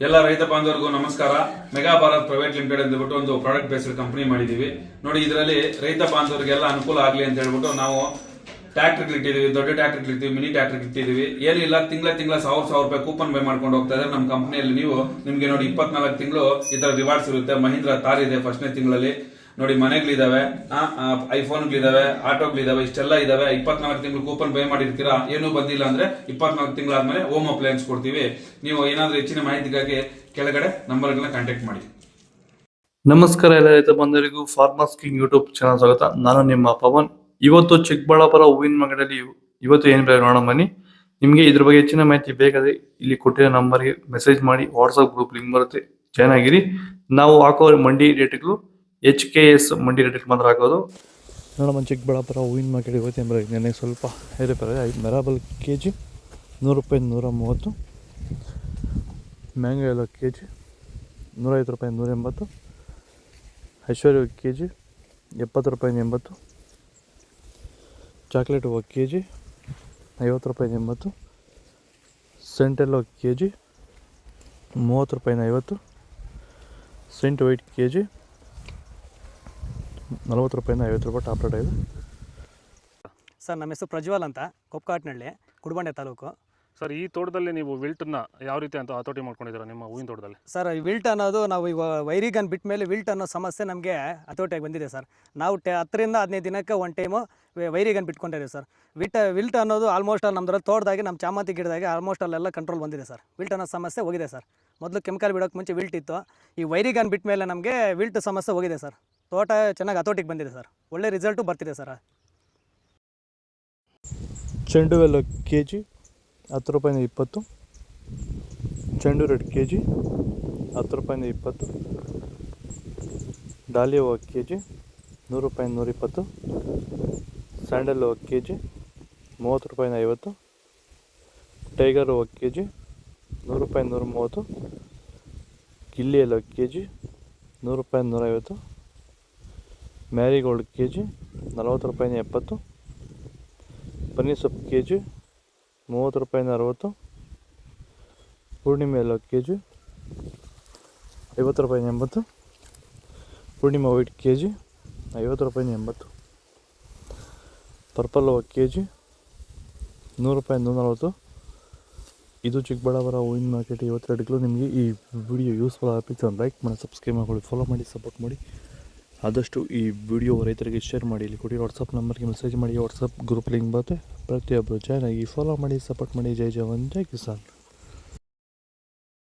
ಎಲ್ಲ ರೈತ ಬಾಂಧವರಿಗೂ ನಮಸ್ಕಾರ. ಮೆಗಾ ಭಾರತ್ ಪ್ರೈವೇಟ್ ಲಿಮಿಟೆಡ್ ಅಂದ್ಬಿಟ್ಟು ಒಂದು ಪ್ರಾಡಕ್ಟ್ ಬೇಸ್ಡ್ ಕಂಪನಿ ಮಾಡಿದೀವಿ ನೋಡಿ. ಇದರಲ್ಲಿ ರೈತ ಬಾಂಧವರಿಗೆಲ್ಲ ಅನುಕೂಲ ಆಗಲಿ ಅಂತ ಹೇಳ್ಬಿಟ್ಟು ನಾವು ಟ್ರ್ಯಾಕ್ಟರ್ ಇಟ್ಟಿದೀವಿ, ದೊಡ್ಡ ಟ್ರ್ಯಾಕ್ಟರ್ ಇಟ್ಟಿದೀವಿ, ಮಿನಿ ಟ್ರ್ಯಾಕ್ಟರ್ ಇಟ್ಟಿದೀವಿ. ಏನಿಲ್ಲ, ತಿಂಗಳ 1000 ರೂಪಾಯಿ ಕೂಪನ್ ಬೈ ಮಾಡ್ಕೊಂಡು ಹೋಗ್ತಾ ಇದ್ದಾರೆ ನಮ್ಮ ಕಂಪನಿಯಲ್ಲಿ. ನಿಮ್ಗೆ ನೋಡಿ 24 ತಿಂಗಳು ಈ ತರ ರಿವಾರ್ಡ್ಸ್ ಇರುತ್ತೆ. ಮಹೀಂದ್ರ ತಾರ್ ಇದೆ ಫಸ್ಟ್ನೇ ತಿಂಗಳಲ್ಲಿ ನೋಡಿ. ಮನೆಗಳಿದಾವೆ, ಐಫೋನ್ಗಳಿದಾವೆ, ಆಟೋಗಳಿದಾವೆ, ಇಷ್ಟೆಲ್ಲ ಇದಾವೆ. 24 ತಿಂಗಳು ಕೂಪನ್ ಬೈ ಮಾಡಿರ್ತೀರಾ, ಏನೂ ಬಂದಿಲ್ಲ ಅಂದ್ರೆ 24 ತಿಂಗಳಾದ್ಮೇಲೆ ಹೋಮ್ ಅಪ್ಲಯನ್ಸ್ ಕೊಡ್ತೀವಿ. ನೀವು ಏನಾದ್ರೂ ಹೆಚ್ಚಿನ ಮಾಹಿತಿಗಾಗಿ ಕೆಳಗಡೆ ನಂಬರ್ಗಳನ್ನ ಕಾಂಟ್ಯಾಕ್ಟ್ ಮಾಡಿ. ನಮಸ್ಕಾರ ಎಲ್ಲ ರೈತ ಬಂಧುಗಳಿಗೂ ಫಾರ್ಮರ್ಸ್ ಕಿಂಗ್ ಯೂಟ್ಯೂಬ್ ಚಾನಲ್ ಸ್ವಾಗತ. ನಾನು ನಿಮ್ಮ ಪವನ್. ಇವತ್ತು ಚಿಕ್ಕಬಳ್ಳಾಪುರ ಹೂವಿನ ಮಾರ್ಕೆಟಲ್ಲಿ ಇವತ್ತು ಏನು ಬೆಲೆ ನೋಡೋಣ ಬನ್ನಿ. ನಿಮಗೆ ಇದ್ರ ಬಗ್ಗೆ ಹೆಚ್ಚಿನ ಮಾಹಿತಿ ಬೇಕಾದ್ರೆ ಇಲ್ಲಿ ಕೊಟ್ಟಿರೋ ನಂಬರ್ಗೆ ಮೆಸೇಜ್ ಮಾಡಿ, ವಾಟ್ಸ್ಆಪ್ ಗ್ರೂಪ್ ಲಿಂಕ್ ಬರುತ್ತೆ, ಜಾಯ್ನ್ ಆಗಿರಿ. ನಾವು ಹಾಕೋ ಮಂಡಿ ರೇಟ್ಗಳು HKS ಮಂಡಿ ರೇಟ್ ಮಾತ್ರ ಹಾಕೋದು. ನೋಡಮ್ಮ, ಚಿಕ್ಕಬಳ್ಳಾಪುರ ಹೂವಿನ ಮಾರ್ಕೆಟ್ ಇವತ್ತು ಬೆಲೆ ನೆನೆ ಸ್ವಲ್ಪ ಏರಿಪೇರೆ. ಮೆರಾಬಲ್ KG 100 ರೂಪಾಯಿ 130, ಮ್ಯಾಂಗೋ ಎಲ್ಲ KG 150 ರೂಪಾಯಿ 180, ಐಶ್ವರ್ಯ KG 70 ರೂಪಾಯಿ 80, ಚಾಕ್ಲೇಟ್ ಹೂವು KG 50 ರೂಪಾಯಿ 80, ಸೆಂಟೆಲ್ಲೋ KG 30 ರೂಪಾಯಿ 50, ಸೆಂಟ್ ವೈಟ್ KG 40 ರೂಪಾಯಿ 50 ರೂಪಾಯಿ ಟಾಪ್ ರೇಟ್ ಇದೆ. ಸರ್, ನಮ್ಮ ಹೆಸರು ಪ್ರಜ್ವಲ್ ಅಂತ, ಕೊಪ್ಕಾಟ್ನಳ್ಳಿ, ಕುಡಬಂಡೆ ತಾಲೂಕು. ಸರ್, ಈ ತೋಟದಲ್ಲಿ ನೀವು ವಿಲ್ಟನ್ನ ಯಾವ ರೀತಿ ಅಂತ ಹತೋಟಿ ಮಾಡ್ಕೊಂಡಿದ್ದೀರಾ ನಿಮ್ಮ ಹೂವಿನ ತೋಟದಲ್ಲಿ? ಸರ್, ಈ ವಿಲ್ಟ್ ಅನ್ನೋದು ನಾವು ಈಗ ವೈರಿಗನ್ ಬಿಟ್ಟ ಮೇಲೆ ವಿಲ್ಟ್ ಅನ್ನೋ ಸಮಸ್ಯೆ ನಮಗೆ ಹತೋಟಿಯಾಗಿ ಬಂದಿದೆ ಸರ್. ನಾವು 10 ರಿಂದ 15 ದಿನಕ್ಕೆ ಒಂದು ಟೈಮು ವೈರಿಗನ್ ಬಿಟ್ಕೊಂಡಿದ್ದೀವಿ ಸರ್. ವಿಲ್ಟ್ ಅನ್ನೋದು ಆಲ್ಮೋಸ್ಟ್ ನಮ್ಮದ್ರಲ್ಲಿ ತೋಟದಾಗಿ, ನಮ್ಮ ಚಾಮಂತಿ ಗಿಡದಾಗೆ ಆಲ್ಮೋಸ್ಟ್ ಅಲ್ಲೆಲ್ಲ ಕಂಟ್ರೋಲ್ ಬಂದಿದೆ ಸರ್. ವಿಲ್ಟ್ ಅನ್ನೋ ಸಮಸ್ಯೆ ಹೋಗಿದೆ ಸರ್. ಮೊದಲು ಕೆಮಿಕಲ್ ಬಿಡೋಕ್ಕೆ ಮುಂಚೆ ವಿಲ್ಟ್ ಇತ್ತು. ಈ ವೈರಿಗನ್ ಬಿಟ್ಟ ಮೇಲೆ ನಮಗೆ ವಿಲ್ಟ್ ಸಮಸ್ಯೆ ಹೋಗಿದೆ ಸರ್. ತೋಟ ಚೆನ್ನಾಗಿ ಹತೋಟಿಗೆ ಬಂದಿದೆ ಸರ್. ಒಳ್ಳೆ ರಿಸಲ್ಟು ಬರ್ತಿದೆ ಸರ್. ಚೆಂಡು ಎಲ್ಲ KG 10 ರೂಪಾಯಿ 20, ಚೆಂಡು ರೆಡ್ KG 10 ರೂಪಾಯಿ 20, ಡಾಲಿಯಾ ಹೂವು KG 100 ರೂಪಾಯಿ 120, ಸ್ಯಾಂಡಲ್ ಹೂವು KG 30 ರೂಪಾಯಿ 50, ಟೈಗರ್ ಹೂವು KG 100 ರೂಪಾಯಿ 130, ಗಿಲ್ಲಿ ಎಲ್ಲ KG 100 ರೂಪಾಯಿ 150, ಮ್ಯಾರಿಗೋಲ್ಡ್ KG 40 ರೂಪಾಯಿ 70, ಪನ್ನೀರ್ ಸೊಪ್ಪು KG 30 ರೂಪಾಯಿ 60, ಪೂರ್ಣಿಮೆ ಎಲ್ಲ KG 50 ರೂಪಾಯಿ 80, ಪೂರ್ಣಿಮಾ ವೈಟ್ KG 50 ರೂಪಾಯಿ 80, ಪರ್ಪಲ್ ಹೂವು KG 100 ರೂಪಾಯಿ 140. ಇದು ಚಿಕ್ಕಬಳ್ಳಾಪುರ ಹೂವಿನ ಮಾರ್ಕೆಟ್ ಇವತ್ತು ರೇಟ್ಗಳು. ನಿಮಗೆ ಈ ವಿಡಿಯೋ ಯೂಸ್ಫುಲ್ ಆಗಿತ್ತು ಒಂದು ಲೈಕ್ ಮಾಡಿ, ಸಬ್ಸ್ಕ್ರೈಬ್ ಮಾಡಿ, ಫಾಲೋ ಮಾಡಿ, ಸಪೋರ್ಟ್ ಮಾಡಿ. ಆದಷ್ಟು ಈ ವಿಡಿಯೋ ರೈತರಿಗೆ ಶೇರ್ ಮಾಡಿ. ಇಲ್ಲಿ ಕೊಡಿ ವಾಟ್ಸಪ್ ನಂಬರ್ಗೆ ಮೆಸೇಜ್ ಮಾಡಿ, ವಾಟ್ಸಪ್ ಗ್ರೂಪ್ ಲಿಂಕ್ ಬರುತ್ತೆ. ಪ್ರತಿಯೊಬ್ಬರು ಜಾಯ್ನ್ ಆಗಿ ಫಾಲೋ ಮಾಡಿ, ಸಪೋರ್ಟ್ ಮಾಡಿ. ಜೈ ಜವಾನ್, ಜೈ ಕಿಸಾನ್.